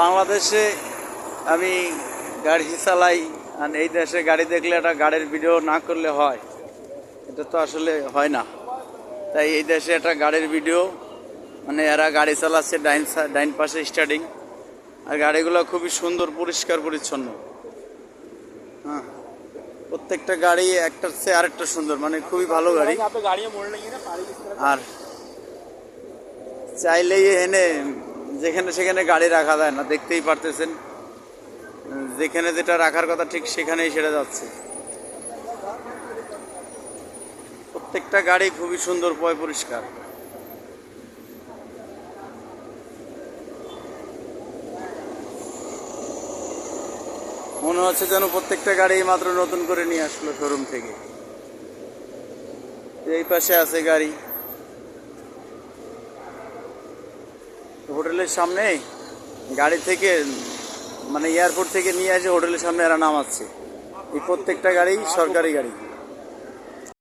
বাংলাদেশে আমি গাড়ি চালাই, আর এই দেশে গাড়ি দেখলে একটা গাড়ির ভিডিও না করলে হয়? এটা তো আসলে হয় না। তাই এই দেশে একটা গাড়ির ভিডিও, মানে এরা গাড়ি চালাচ্ছে ডাইন পাশে স্টার্টিং, আর গাড়িগুলো খুবই সুন্দর, পরিষ্কার পরিচ্ছন্ন। হ্যাঁ, প্রত্যেকটা গাড়ি একটার চেয়ে আরেকটা সুন্দর, মানে খুবই ভালো গাড়ি। আর চাইলেই এনে যেখানে সেখানে গাড়ি রাখা যায় না, দেখতেই পারতেছেন। যেখানে যেটা রাখার কথা ঠিক সেখানেই সেটা যাচ্ছে। প্রত্যেকটা গাড়ি খুবই সুন্দর, পরিষ্কার। মনে হচ্ছে যেন প্রত্যেকটা গাড়ি মাত্র নতুন করে নিয়ে আসলো শোরুম থেকে। এই পাশে আছে গাড়ি, হোটেলের সামনে গাড়ি থেকে, মানে এয়ারপোর্ট থেকে নিয়ে এসে হোটেলের সামনে এরা নামাচ্ছে। এই প্রত্যেকটা গাড়ি সরকারি গাড়ি।